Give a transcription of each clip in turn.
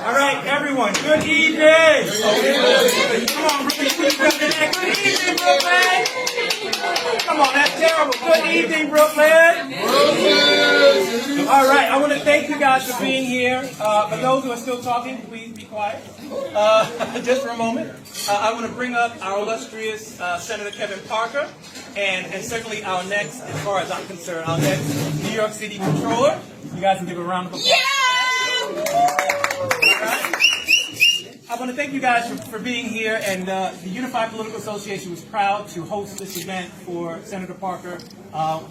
All right, everyone, good evening. Come on, Brooklyn, please come to that. Good evening, Brooklyn. Come on, that's terrible. Good evening, Brooklyn. All right, I want to thank you guys for being here. For those who are still talking, please be quiet. Just for a moment. I want to bring up our illustrious Senator Kevin Parker, and certainly our next, as far as I'm concerned, our next New York City Comptroller. You guys can give a round of applause. Yeah! I want to thank you guys for being here, and the Unified Political Association was proud to host this event for Senator Parker.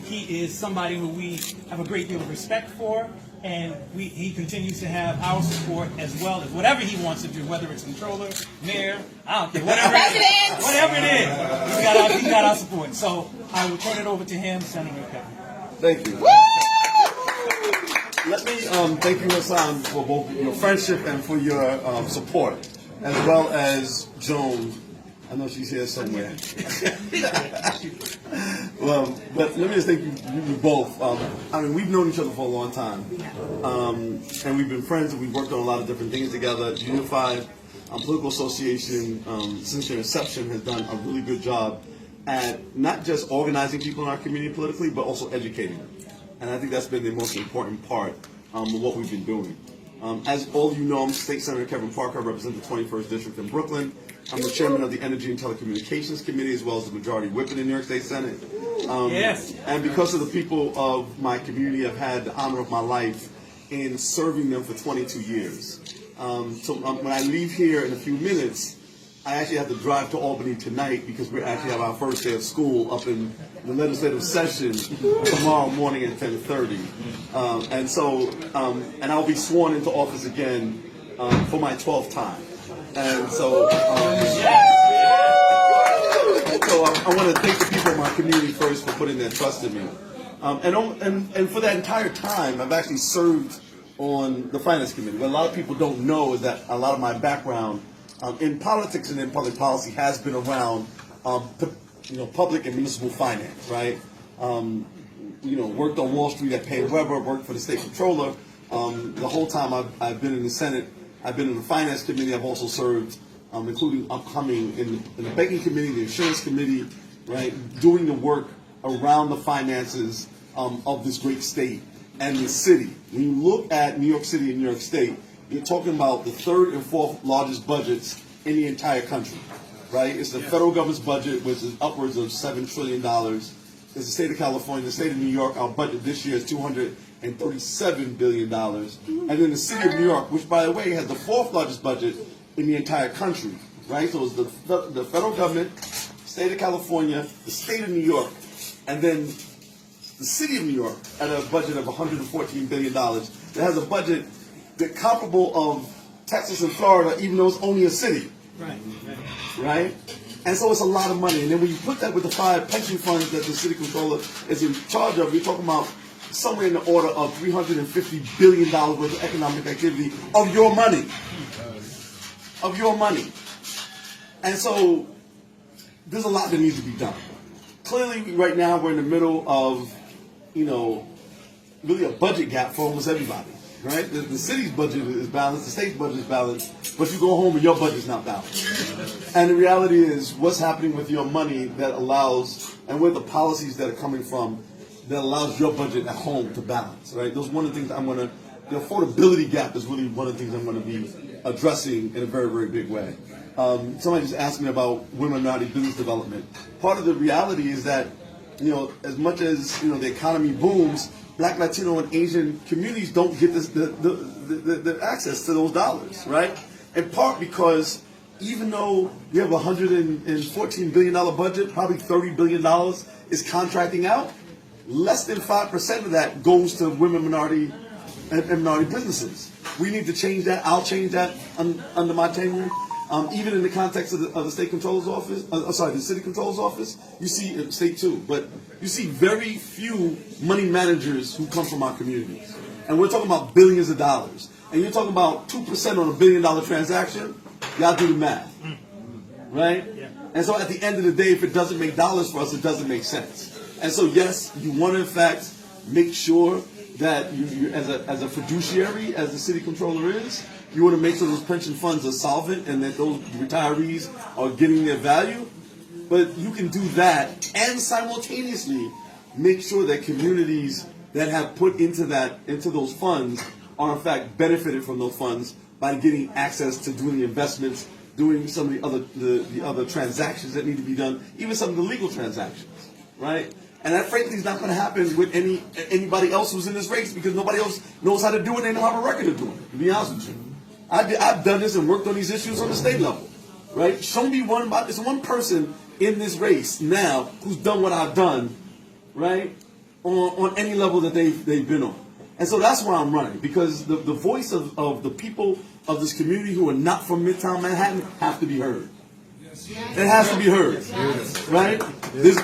He is somebody who we have a great deal of respect for, and he continues to have our support as well as whatever he wants to do, whether it's controller, mayor, I don't care, whatever it is, he's got our support. So I will turn it over to him, Senator Kevin. Thank you. Let me thank you, Hassan, for both your friendship and for your support, as well as Joan. I know she's here somewhere. But let me just thank you both. I mean, we've known each other for a long time, and we've been friends, and we've worked on a lot of different things together. The Unified Political Association, since their inception, has done a really good job at not just organizing people in our community politically, but also educating them. And I think that's been the most important part of what we've been doing. As all of you know, I'm State Senator Kevin Parker. I represent the 21st District in Brooklyn. I'm the chairman of the Energy and Telecommunications Committee, as well as the Majority Whip in the New York State Senate. Yes. And because of the people of my community, I've had the honor of my life in serving them for 22 years. So when I leave here in a few minutes, I actually have to drive to Albany tonight because we actually have our first day of school up in the legislative session tomorrow morning at 10:30. And I'll be sworn into office again for my 12th time. And so, I want to thank the people in my community first for putting their trust in me. And for that entire time, I've actually served on the Finance Committee. What a lot of people don't know is that a lot of my background in politics and in public policy has been around, public and municipal finance, right? Worked on Wall Street at Payne Webber, worked for the state controller. The whole time I've been in the Senate, I've been in the Finance Committee. I've also served, including upcoming in the Banking Committee, the Insurance Committee, right? Doing the work around the finances of this great state and the city. When you look at New York City and New York State, you're talking about the third and fourth largest budgets in the entire country, right? It's the federal government's budget, which is upwards of $7 trillion. It's the state of California, the state of New York. Our budget this year is $237 billion. And then the city of New York, which, by the way, has the fourth largest budget in the entire country, right? So it's the federal government, state of California, the state of New York, and then the city of New York at a budget of $114 billion. That has a budget that comparable of Texas and Florida, even though it's only a city. Right? And so it's a lot of money. And then when you put that with the 5 pension funds that the city controller is in charge of, you're talking about somewhere in the order of $350 billion worth of economic activity of your money. Of your money. And so there's a lot that needs to be done. Clearly, right now, we're in the middle of, really a budget gap for almost everybody. Right? The city's budget is balanced, the state's budget is balanced, but you go home and your budget's not balanced. And the reality is, what's happening with your money that allows, and where the policies that are coming from, that allows your budget at home to balance, right? Those are one of the things the affordability gap is really one of the things I'm going to be addressing in a very, very big way. Somebody just asked me about women minority business development. Part of the reality is that, as much as, the economy booms, Black, Latino, and Asian communities don't get the access to those dollars, right? In part because even though we have a $114 billion budget, probably $30 billion is contracting out, less than 5% of that goes to women, minority, and minority businesses. We need to change that. I'll change that under my tenure. Even in the context of the state controller's office, the city controller's office, you see state too, but you see very few money managers who come from our communities, and we're talking about billions of dollars. And you're talking about 2% on $1 billion transaction. Y'all do the math, right? Yeah. And so at the end of the day, if it doesn't make dollars for us, it doesn't make sense. And so yes, you want to in fact make sure that you as a fiduciary, as the city controller is, you want to make sure those pension funds are solvent and that those retirees are getting their value. But you can do that and simultaneously make sure that communities that have put into those funds are in fact benefited from those funds by getting access to doing the investments, doing some of the other transactions that need to be done, even some of the legal transactions, right? And that frankly is not going to happen with anybody else who's in this race, because nobody else knows how to do it. They don't have a record of doing it, to be honest with you. I've done this and worked on these issues on the state level, right? Show me it's one person in this race now who's done what I've done, right? On any level that they've been on. And so that's why I'm running, because the voice of the people of this community who are not from Midtown Manhattan have to be heard. It has to be heard, right? There's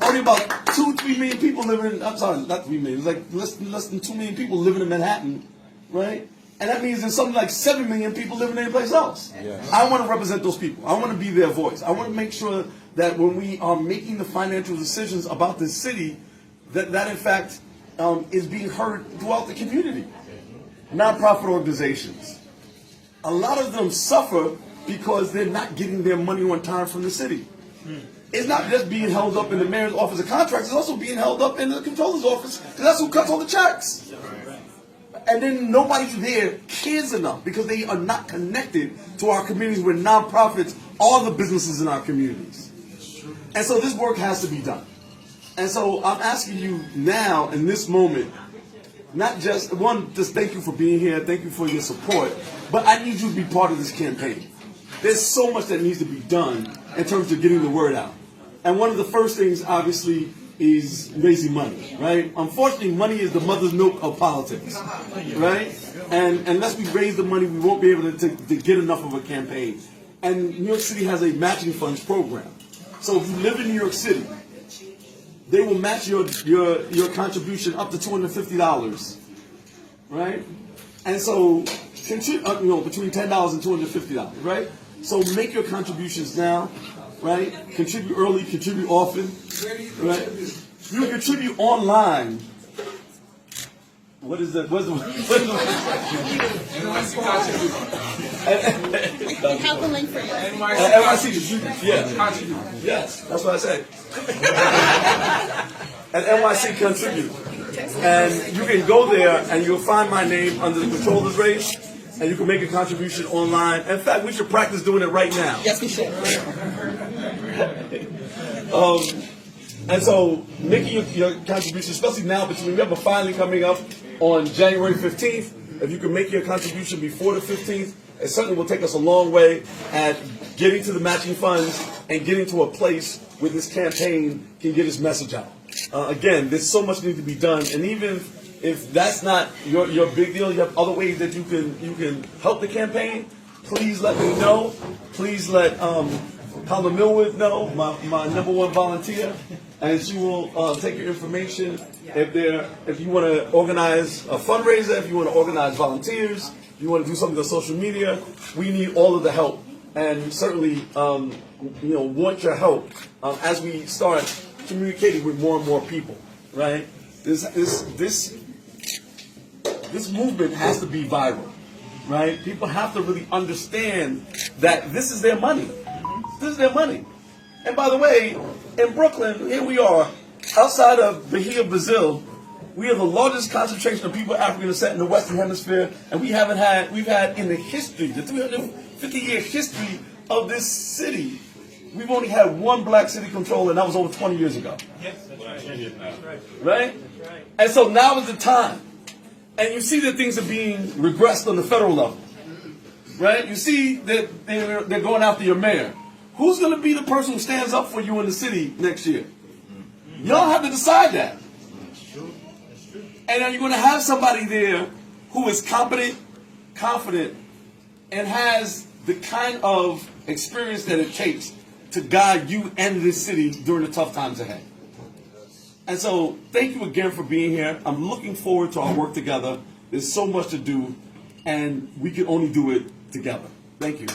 only about 2-3 million people living. I'm sorry, not 3 million. It's like less than 2 million people living in Manhattan, right? And that means there's something like 7 million people living anyplace else. Yes. I want to represent those people. I want to be their voice. I want to make sure that when we are making the financial decisions about this city, that in fact is being heard throughout the community. Nonprofit organizations, a lot of them suffer because they're not getting their money on time from the city. It's not just being held up in the mayor's office of contracts, it's also being held up in the controller's office, because that's who cuts all the checks. And then nobody there cares enough because they are not connected to our communities where nonprofits are the businesses in our communities. And so this work has to be done. And so I'm asking you now, in this moment, not just thank you for being here, thank you for your support, but I need you to be part of this campaign. There's so much that needs to be done in terms of getting the word out. And one of the first things, obviously, is raising money, right? Unfortunately, money is the mother's milk of politics, right? And unless we raise the money, we won't be able to get enough of a campaign. And New York City has a matching funds program. So if you live in New York City, they will match your contribution up to $250, right? And so, between $10 and $250, right? So make your contributions now, right? Contribute early, contribute often, right? You can contribute online. What is that? Have the link for you. NYC, yeah. Yes, that's what I said. At NYC Contribute. And you can go there and you'll find my name under the controller's race, and you can make a contribution online. In fact, we should practice doing it right now. Yes, we should. And so making your contribution, especially now, we have a filing coming up on January 15th. If you can make your contribution before the 15th, it certainly will take us a long way at getting to the matching funds and getting to a place where this campaign can get its message out. Again, there's so much need to be done, and even if that's not your big deal, you have other ways that you can help the campaign. Please let me know. Please let Paula Millwood know, my number one volunteer, and she will take your information. If you want to organize a fundraiser, if you want to organize volunteers, if you want to do something on social media, we need all of the help, and certainly want your help as we start communicating with more and more people. Right? This movement has to be viral. Right? People have to really understand that this is their money. This is their money. And by the way, in Brooklyn, here we are, outside of Bahia, Brazil, we are the largest concentration of people of African descent in the Western Hemisphere, and we've had in the history, the 350-year history of this city, we've only had one black city controller, and that was over 20 years ago. Yes, that's right. Right? And so now is the time. And you see that things are being regressed on the federal level. Right? You see that they're going after your mayor. Who's going to be the person who stands up for you in the city next year? Y'all have to decide that. And then you're going to have somebody there who is competent, confident, and has the kind of experience that it takes to guide you and this city during the tough times ahead. And so, thank you again for being here. I'm looking forward to our work together. There's so much to do, and we can only do it together. Thank you.